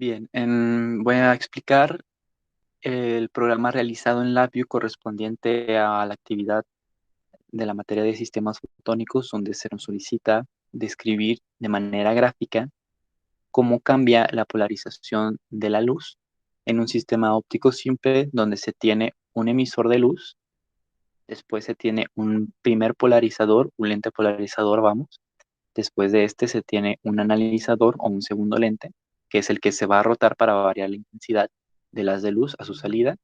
Bien, voy a explicar el programa realizado en LabVIEW correspondiente a la actividad de la materia de sistemas fotónicos, donde se nos solicita describir de manera gráfica cómo cambia la polarización de la luz en un sistema óptico simple donde se tiene un emisor de luz, después se tiene un primer polarizador, un lente polarizador, vamos. Después de este se tiene un analizador o un segundo lente, que es el que se va a rotar para variar la intensidad de las de luz a su salida.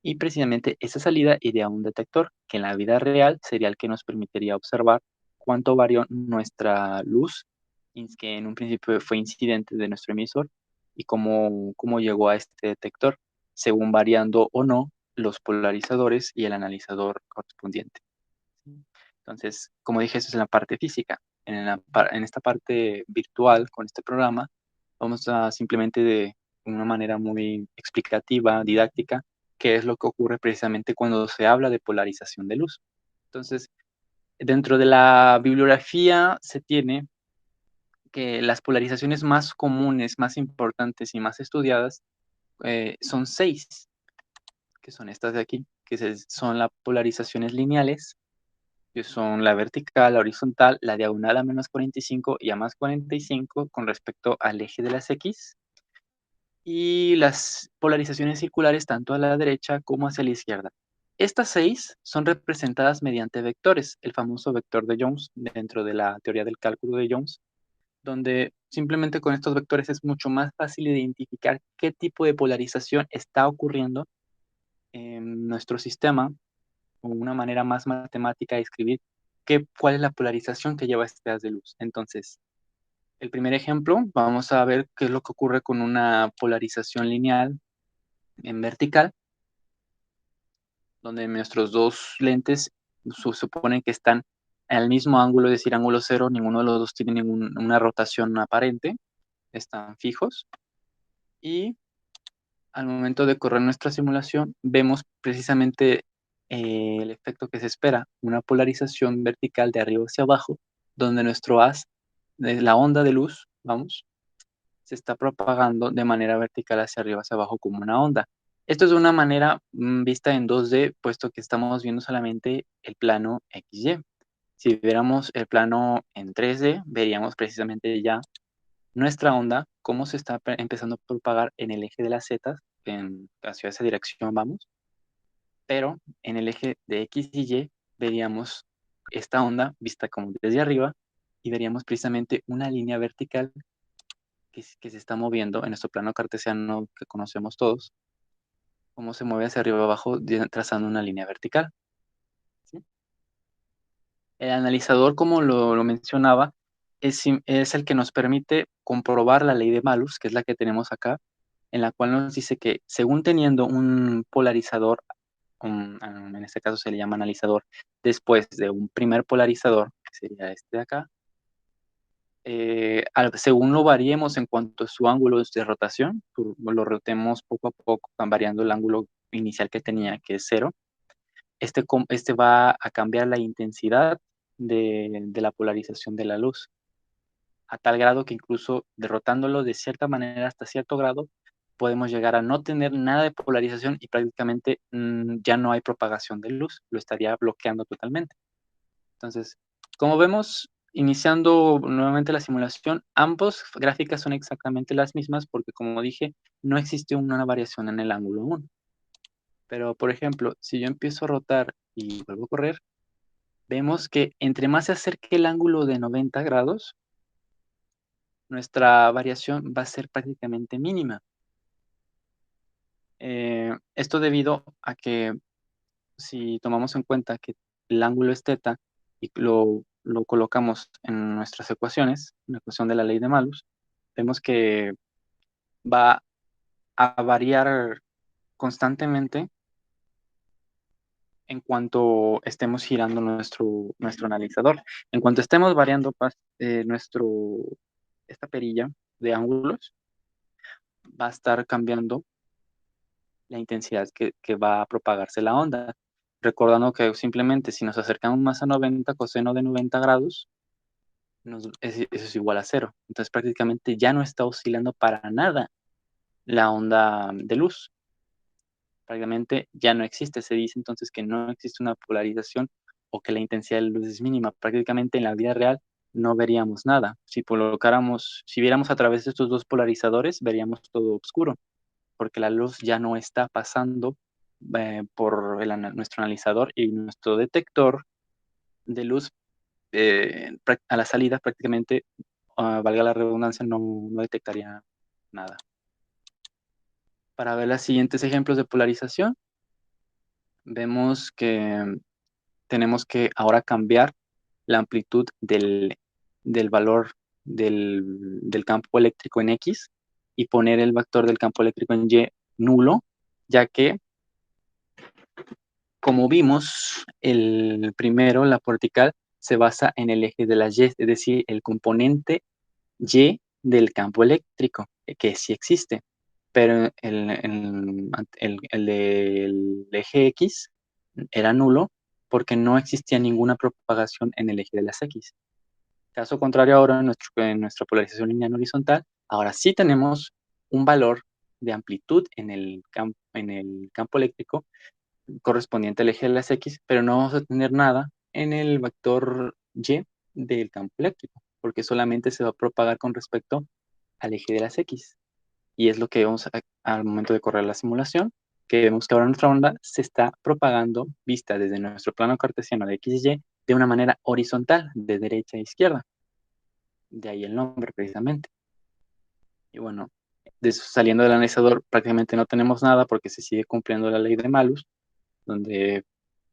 Y precisamente esa salida iría a un detector, que en la vida real sería el que nos permitiría observar cuánto varió nuestra luz, que en un principio fue incidente de nuestro emisor, y cómo llegó a este detector, según variando o no los polarizadores y el analizador correspondiente. Entonces, como dije, eso es en la parte física. En esta parte virtual, con este programa, vamos a simplemente de una manera muy explicativa, didáctica, qué es lo que ocurre precisamente cuando se habla de polarización de luz. Entonces, dentro de la bibliografía se tiene que las polarizaciones más comunes, más importantes y más estudiadas son seis, que son estas de aquí, son las polarizaciones lineales, que son la vertical, la horizontal, la diagonal a -45 y a +45 con respecto al eje de las X, y las polarizaciones circulares tanto a la derecha como hacia la izquierda. Estas seis son representadas mediante vectores, el famoso vector de Jones dentro de la teoría del cálculo de Jones, donde simplemente con estos vectores es mucho más fácil identificar qué tipo de polarización está ocurriendo en nuestro sistema, o una manera más matemática de escribir cuál es la polarización que lleva este haz de luz. Entonces, el primer ejemplo, vamos a ver qué es lo que ocurre con una polarización lineal en vertical, donde nuestros dos lentes suponen que están al mismo ángulo, es decir, ángulo cero, ninguno de los dos tiene una rotación aparente, están fijos, y al momento de correr nuestra simulación, vemos precisamente el efecto que se espera, una polarización vertical de arriba hacia abajo, donde nuestro haz, de la onda de luz, vamos, se está propagando de manera vertical hacia arriba hacia abajo como una onda. Esto es de una manera vista en 2D, puesto que estamos viendo solamente el plano XY. Si viéramos el plano en 3D, veríamos precisamente ya nuestra onda, cómo se está empezando a propagar en el eje de las Z, hacia esa dirección vamos, pero en el eje de X y Y veríamos esta onda vista como desde arriba y veríamos precisamente una línea vertical que se está moviendo en nuestro plano cartesiano que conocemos todos, cómo se mueve hacia arriba abajo trazando una línea vertical, ¿sí? El analizador, como lo mencionaba, es el que nos permite comprobar la ley de Malus, que es la que tenemos acá, en la cual nos dice que según teniendo un polarizador, en este caso se le llama analizador, después de un primer polarizador, que sería este de acá, según lo variemos en cuanto a su ángulo de rotación, lo rotemos poco a poco, van variando el ángulo inicial que tenía, que es cero, este va a cambiar la intensidad de la polarización de la luz, a tal grado que incluso derrotándolo de cierta manera hasta cierto grado, podemos llegar a no tener nada de polarización y prácticamente ya no hay propagación de luz, lo estaría bloqueando totalmente. Entonces, como vemos, iniciando nuevamente la simulación, ambos gráficas son exactamente las mismas porque, como dije, no existe una variación en el ángulo 1. Pero, por ejemplo, si yo empiezo a rotar y vuelvo a correr, vemos que entre más se acerque el ángulo de 90 grados, nuestra variación va a ser prácticamente mínima. Esto debido a que si tomamos en cuenta que el ángulo es θ y lo colocamos en nuestras ecuaciones, en la ecuación de la ley de Malus, vemos que va a variar constantemente en cuanto estemos girando nuestro analizador. En cuanto estemos variando esta perilla de ángulos, va a estar cambiando la intensidad que va a propagarse la onda. Recordando que simplemente si nos acercamos más a 90, coseno de 90 grados, eso es igual a cero. Entonces prácticamente ya no está oscilando para nada la onda de luz. Prácticamente ya no existe. Se dice entonces que no existe una polarización o que la intensidad de luz es mínima. Prácticamente en la vida real no veríamos nada. Si viéramos a través de estos dos polarizadores, veríamos todo oscuro, porque la luz ya no está pasando por nuestro analizador, y nuestro detector de luz a la salida prácticamente, valga la redundancia, no detectaría nada. Para ver los siguientes ejemplos de polarización, vemos que tenemos que ahora cambiar la amplitud del valor del campo eléctrico en X y poner el vector del campo eléctrico en Y nulo, ya que, como vimos, el primero, la vertical, se basa en el eje de la Y, es decir, el componente Y del campo eléctrico, que sí existe, pero el del eje X era nulo porque no existía ninguna propagación en el eje de las X. Caso contrario, ahora en nuestra polarización lineal horizontal, ahora sí tenemos un valor de amplitud en el campo eléctrico correspondiente al eje de las X, pero no vamos a tener nada en el vector Y del campo eléctrico, porque solamente se va a propagar con respecto al eje de las X. Y es lo que vemos al momento de correr la simulación, que vemos que ahora nuestra onda se está propagando vista desde nuestro plano cartesiano de X y Y de una manera horizontal, de derecha a izquierda. De ahí el nombre, precisamente. Y bueno, saliendo del analizador prácticamente no tenemos nada porque se sigue cumpliendo la ley de Malus, donde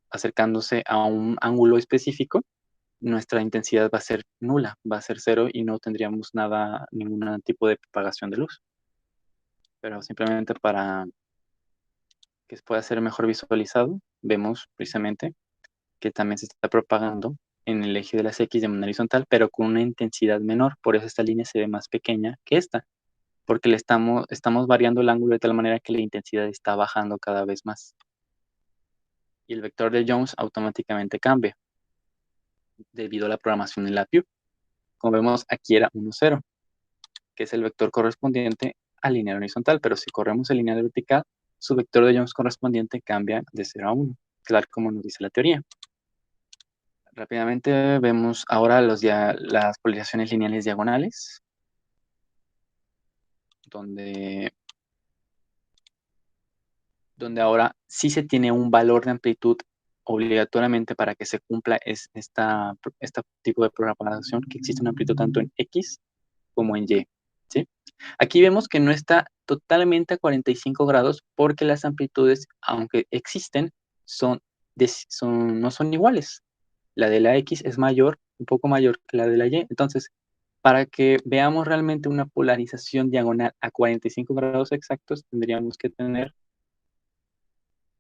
acercándose a un ángulo específico, nuestra intensidad va a ser nula, va a ser cero y no tendríamos nada, ningún tipo de propagación de luz. Pero simplemente para que pueda ser mejor visualizado, vemos precisamente que también se está propagando en el eje de las X de manera horizontal, pero con una intensidad menor. Por eso esta línea se ve más pequeña que esta, porque estamos variando el ángulo de tal manera que la intensidad está bajando cada vez más. Y el vector de Jones automáticamente cambia debido a la programación en la PUE. Como vemos, aquí era 1, 0, que es el vector correspondiente al lineal horizontal, pero si corremos el lineal vertical, su vector de Jones correspondiente cambia de 0 a 1, claro, como nos dice la teoría. Rápidamente vemos ahora las polarizaciones lineales diagonales, donde ahora sí se tiene un valor de amplitud obligatoriamente para que se cumpla este tipo de propagación, que existe una amplitud tanto en X como en Y. ¿Sí? Aquí vemos que no está totalmente a 45 grados porque las amplitudes, aunque existen, no son iguales. La de la X es mayor, un poco mayor que la de la Y. Entonces, para que veamos realmente una polarización diagonal a 45 grados exactos, tendríamos que tener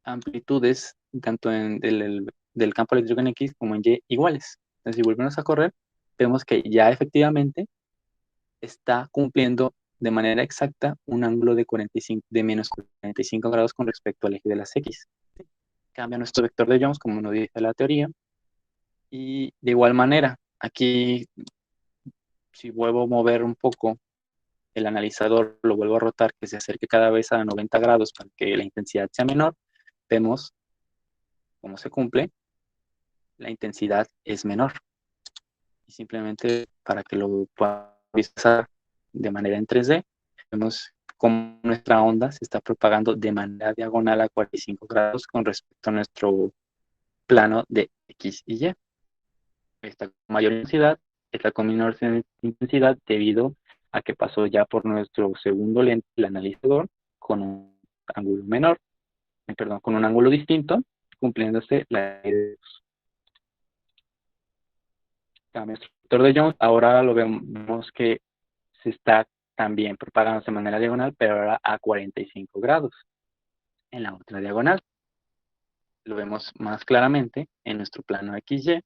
amplitudes tanto del campo eléctrico en X como en Y iguales. Entonces, si volvemos a correr, vemos que ya efectivamente está cumpliendo de manera exacta un ángulo de menos 45 grados con respecto al eje de las X. Cambia nuestro vector de Jones, como nos dice la teoría, y de igual manera, aquí, si vuelvo a mover un poco el analizador, lo vuelvo a rotar, que se acerque cada vez a 90 grados para que la intensidad sea menor, vemos cómo se cumple, la intensidad es menor. Y simplemente para que lo puedan visualizar de manera en 3D, vemos cómo nuestra onda se está propagando de manera diagonal a 45 grados con respecto a nuestro plano de X y Y. Está con mayor intensidad, está con menor intensidad debido a que pasó ya por nuestro segundo lente, el analizador, con un ángulo menor, perdón, con un ángulo distinto, cumpliéndose la ley de nuestro vector de Jones. Ahora lo vemos que se está también propagándose de manera diagonal, pero ahora a 45 grados. En la otra diagonal lo vemos más claramente en nuestro plano XY,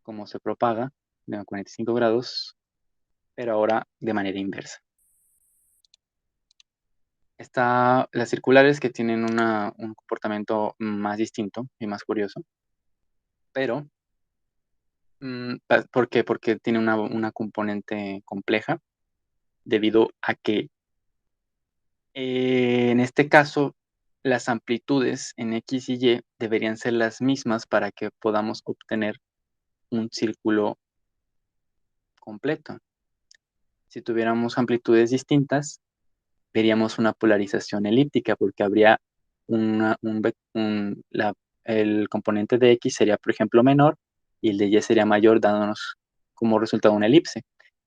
cómo se propaga de 45 grados, pero ahora de manera inversa. Las circulares, que tienen un comportamiento más distinto y más curioso, pero ¿por qué? Porque tiene una componente compleja debido a que En este caso, las amplitudes en X y Y deberían ser las mismas para que podamos obtener un círculo completo. Si tuviéramos amplitudes distintas, veríamos una polarización elíptica porque habría el componente de X sería, por ejemplo, menor y el de Y sería mayor, dándonos como resultado una elipse.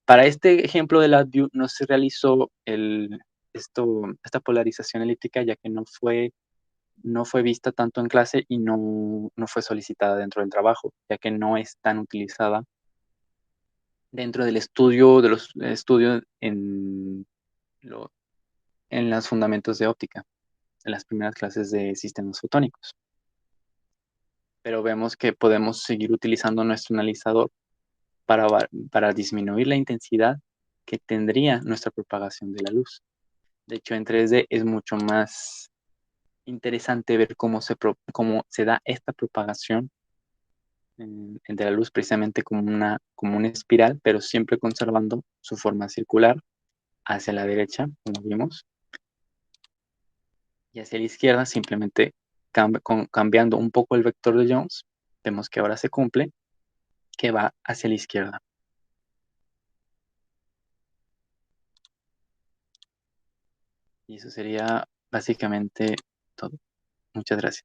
Para este ejemplo de LabVIEW no se realizó esta polarización elíptica, ya que no fue vista tanto en clase y no fue solicitada dentro del trabajo, ya que no es tan utilizada dentro del estudio, de los estudios lo- en los fundamentos de óptica, en las primeras clases de sistemas fotónicos. Pero vemos que podemos seguir utilizando nuestro analizador para disminuir la intensidad que tendría nuestra propagación de la luz. De hecho, en 3D es mucho más interesante ver cómo se da esta propagación de la luz precisamente como una espiral, pero siempre conservando su forma circular hacia la derecha, como vimos, y hacia la izquierda simplemente cambiando un poco el vector de Jones, vemos que ahora se cumple, que va hacia la izquierda. Y eso sería básicamente todo. Muchas gracias.